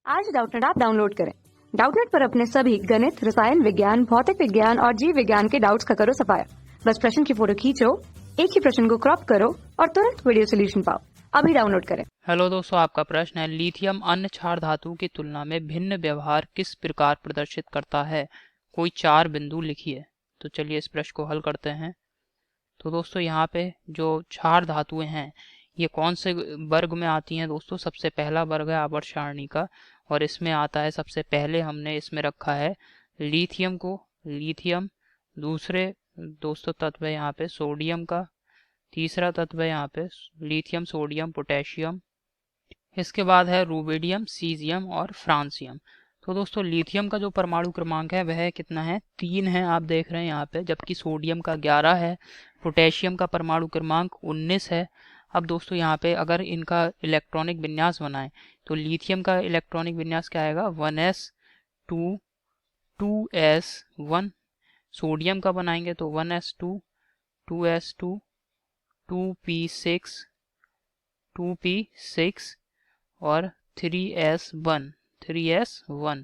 आज Doubtnut app download करें। Doubtnut पर अपने सभी गणित, रसायन विज्ञान, भौतिक विज्ञान और जीव विज्ञान के डाउट्स का करो सफाया। बस प्रश्न की फोटो खींचो, एक ही प्रश्न को क्रॉप करो और तुरंत वीडियो सोल्यूशन पाओ। अभी डाउनलोड करें। हेलो दोस्तों, आपका प्रश्न है लिथियम अन्य क्षार धातु की तुलना में भिन्न व्यवहार किस प्रकार प्रदर्शित करता है? कोई 4 बिंदु लिखिए। तो चलिए इस प्रश्न को हल करते हैं। तो दोस्तों यहाँ पे जो क्षार धातुएं हैं ये कौन से वर्ग में आती हैं? दोस्तों सबसे पहला वर्ग है आवर्त सारणी का और इसमें आता है, सबसे पहले हमने इसमें रखा है लिथियम को। लिथियम दूसरे दोस्तों तत्व है यहाँ पे सोडियम का, तीसरा तत्व है यहाँ पे लिथियम सोडियम पोटेशियम, इसके बाद है रूबिडियम, सीजियम और फ्रांसियम। तो दोस्तों लिथियम का जो परमाणु क्रमांक है वह कितना है? 3 है, आप देख रहे हैं यहाँ पे, जबकि सोडियम का 11 है, पोटेशियम का परमाणु क्रमांक 19 है। अब दोस्तों यहाँ पे अगर इनका इलेक्ट्रॉनिक विन्यास बनाएं तो लिथियम का इलेक्ट्रॉनिक विन्यास क्या आएगा? 1s2 2s1। सोडियम का बनाएंगे तो 1s2 2s2 2p6 2p6 और 3s1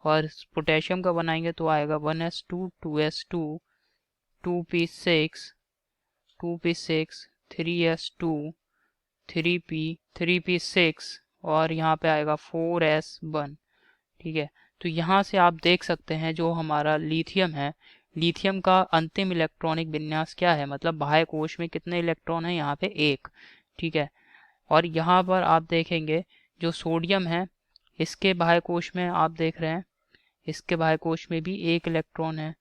और पोटेशियम का बनाएंगे तो आएगा 1s2 2s2 2p6 3s2 3p6 और यहाँ पे आएगा 4s1। ठीक है, तो यहाँ से आप देख सकते हैं जो हमारा लिथियम है, लिथियम का अंतिम इलेक्ट्रॉनिक विन्यास क्या है, मतलब बाह्य कोश में कितने इलेक्ट्रॉन है? यहाँ पे 1। ठीक है, और यहाँ पर आप देखेंगे जो सोडियम है इसके बाह्य कोश में आप देख रहे हैं, इसके बाह्य कोश में भी 1 इलेक्ट्रॉन है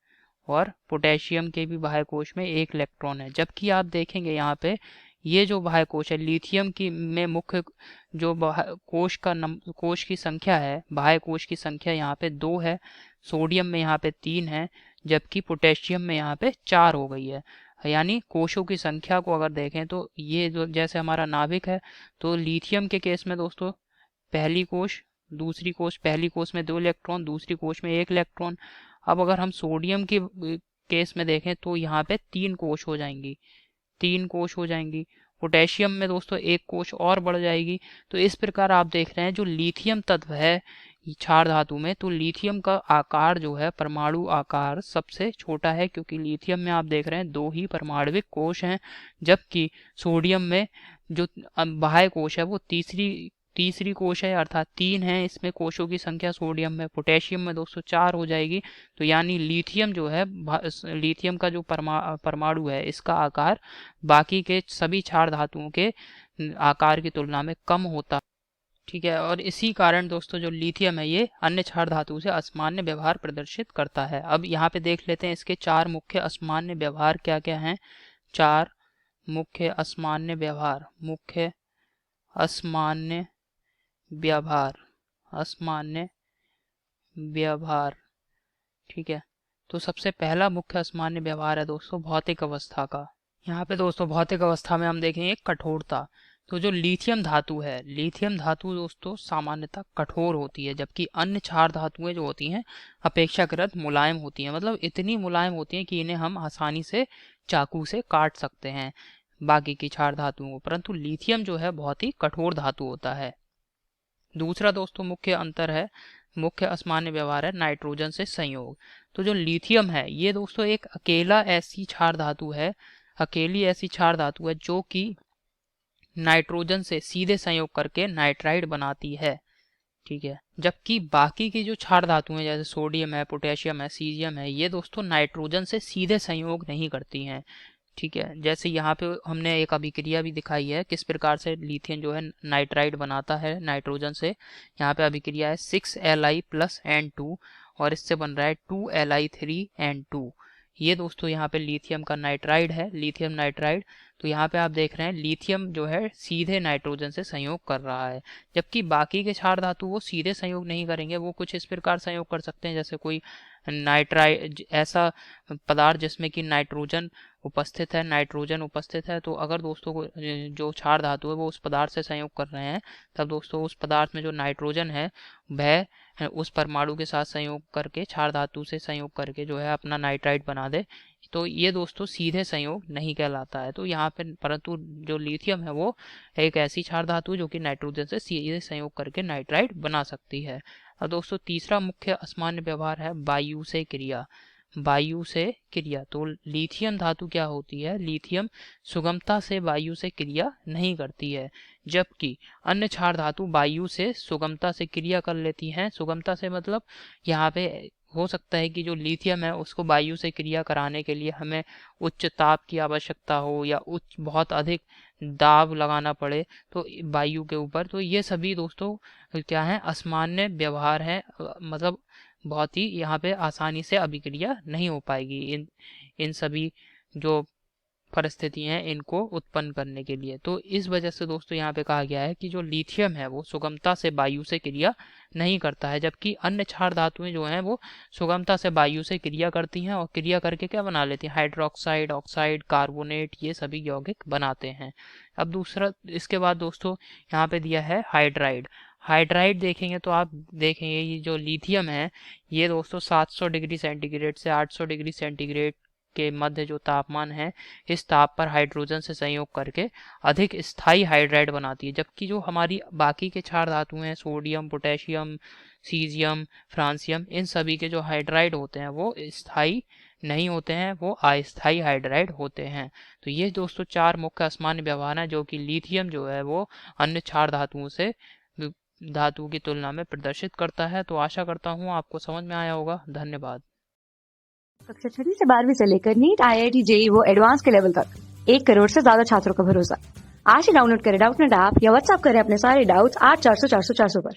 और पोटेशियम के भी बाह्य कोश में 1 इलेक्ट्रॉन है। जबकि आप देखेंगे यहाँ पे ये जो बाह्य कोश है लिथियम की में मुख्य जो कोश की संख्या है, बाह्य कोश की संख्या यहाँ पे 2 है, सोडियम में यहाँ पे 3 है, जबकि पोटेशियम में यहाँ पे 4 हो गई है। यानी कोशों की संख्या को अगर देखें तो ये जो जैसे हमारा नाभिक है, तो लिथियम के केस में दोस्तों पहली कोश दूसरी कोश, पहली कोश में 2 इलेक्ट्रॉन, दूसरी कोश में 1 इलेक्ट्रॉन। अब अगर हम सोडियम के केस में देखें तो यहाँ पे 3 कोश हो जाएंगी, 3 कोश हो जाएंगी। पोटेशियम में दोस्तों 1 कोश और बढ़ जाएगी। तो इस प्रकार आप देख रहे हैं जो लिथियम तत्व है क्षार धातु में, तो लिथियम का आकार जो है परमाणु आकार सबसे छोटा है, क्योंकि लिथियम में आप देख रहे हैं 2 ही परमाणविक कोश हैं, जबकि सोडियम में जो बाह्य कोश है वो तीसरी कोश है, अर्थात 3 है इसमें कोशों की संख्या सोडियम में। पोटेशियम में दोस्तों 4 हो जाएगी। तो यानी लिथियम जो है, लिथियम का जो परमाणु है इसका आकार बाकी के सभी क्षार धातुओं के आकार की तुलना में कम होता है। ठीक है, और इसी कारण दोस्तों जो लिथियम है ये अन्य क्षार धातु से असामान्य व्यवहार प्रदर्शित करता है। अब यहाँ पे देख लेते हैं इसके 4 मुख्य असामान्य व्यवहार क्या क्या हैं। 4 मुख्य असामान्य व्यवहार, मुख्य असामान्य व्यवहार, असामान्य व्यवहार। ठीक है, तो सबसे पहला मुख्य असामान्य व्यवहार है दोस्तों भौतिक अवस्था का। यहाँ पे दोस्तों भौतिक अवस्था में हम देखेंगे कठोरता। तो जो लिथियम धातु है, लिथियम धातु दोस्तों सामान्यतः कठोर होती है, जबकि अन्य क्षार धातुएं जो होती हैं अपेक्षाकृत मुलायम होती हैं, मतलब इतनी मुलायम होती हैं कि इन्हें हम आसानी से चाकू से काट सकते हैं बाकी की क्षार धातुओं को, परंतु लिथियम जो है बहुत ही कठोर धातु होता है। दूसरा दोस्तों मुख्य अंतर है, मुख्य असामान्य व्यवहार है नाइट्रोजन से संयोग। तो जो लिथियम है ये दोस्तों एक अकेली ऐसी क्षार धातु है जो कि नाइट्रोजन से सीधे संयोग करके नाइट्राइड बनाती है। ठीक है, जबकि बाकी की जो क्षार धातुएं जैसे सोडियम है, पोटेशियम है, सीजियम है, ये दोस्तों नाइट्रोजन से सीधे संयोग नहीं करती हैं। ठीक है, जैसे यहाँ पे हमने एक अभिक्रिया भी दिखाई है किस प्रकार से लिथियम जो है नाइट्राइड बनाता है नाइट्रोजन से। यहाँ पे अभिक्रिया है 6Li + N2 और इससे बन रहा है 2Li3N2। ये दोस्तों यहाँ पे लिथियम का नाइट्राइड है, लिथियम नाइट्राइड। तो यहाँ पे आप देख रहे हैं लिथियम जो है सीधे नाइट्रोजन से संयोग कर रहा है, जबकि बाकी के क्षार धातु वो सीधे संयोग नहीं करेंगे, वो कुछ इस प्रकार संयोग कर सकते हैं जैसे कोई नाइट्राइड ऐसा पदार्थ जिसमें कि नाइट्रोजन उपस्थित है। तो अगर दोस्तों को जो क्षार धातु है वो उस पदार्थ से संयोग कर रहे हैं, तब दोस्तों उस पदार्थ में जो नाइट्रोजन है वह उस परमाणु के साथ संयोग करके, क्षार धातु से संयोग करके जो है अपना नाइट्राइड बना दे। तो ये दोस्तों सीधे संयोग नहीं कहलाता है। तो यहाँ पे परंतु जो लिथियम है वो एक ऐसी क्षार धातु है जो कि नाइट्रोजन से सीधे संयोग करके नाइट्राइड बना सकती है। अब दोस्तों तीसरा मुख्य असामान्य व्यवहार है वायु से क्रिया। वायु से क्रिया, तो लिथियम धातु क्या होती है, लिथियम सुगमता से वायु से क्रिया नहीं करती है, जबकि अन्य क्षार धातु वायु से सुगमता से क्रिया कर लेती हैं। सुगमता से मतलब यहाँ पे हो सकता है कि जो लिथियम है उसको वायु से क्रिया कराने के लिए हमें उच्च ताप की आवश्यकता हो या उच्च बहुत अधिक दाब लगाना पड़े तो वायु के ऊपर। तो ये सभी दोस्तों क्या है, असामान्य व्यवहार है, मतलब बहुत ही यहाँ पे आसानी से अभिक्रिया नहीं हो पाएगी इन सभी जो परिस्थिति हैं इनको उत्पन्न करने के लिए। तो इस वजह से दोस्तों यहाँ पे कहा गया है कि जो लिथियम है वो सुगमता से वायु से क्रिया नहीं करता है, जबकि अन्य क्षार धातुएं जो हैं वो सुगमता से वायु से क्रिया करती हैं और क्रिया करके क्या बना लेती हैं, हाइड्रोक्साइड, ऑक्साइड, कार्बोनेट, ये सभी यौगिक बनाते हैं। अब दूसरा इसके बाद दोस्तों यहाँ पे दिया है हाइड्राइड। हाइड्राइड देखेंगे तो आप देखेंगे ये जो लिथियम है ये दोस्तों 700 डिग्री सेंटीग्रेड से 800 डिग्री सेंटीग्रेड के मध्य जो तापमान है इस ताप पर हाइड्रोजन से संयोग करके अधिक स्थायी हाइड्राइड बनाती है, जबकि जो हमारी बाकी के क्षार धातुएं हैं सोडियम, पोटेशियम, सीजियम, फ्रांसियम, इन सभी के जो हाइड्राइड होते हैं वो स्थायी नहीं होते हैं, वो अस्थायी हाइड्राइड होते हैं। तो ये दोस्तों चार मुख्य असामान्य व्यवहार हैं जो कि लिथियम जो है वो अन्य क्षार धातुओं से धातु की तुलना में प्रदर्शित करता है। तो आशा करता हूँ आपको समझ में आया होगा। धन्यवाद। कक्षा 6 से 12वीं से लेकर नीट, IIT, JEE वो एडवांस के लेवल तक 1 करोड़ से ज्यादा छात्रों का भरोसा। आज ही डाउनलोड करें डाउटनेट ऐप या व्हाट्सएप करें अपने सारे डाउट्स 8400 400 400 पर।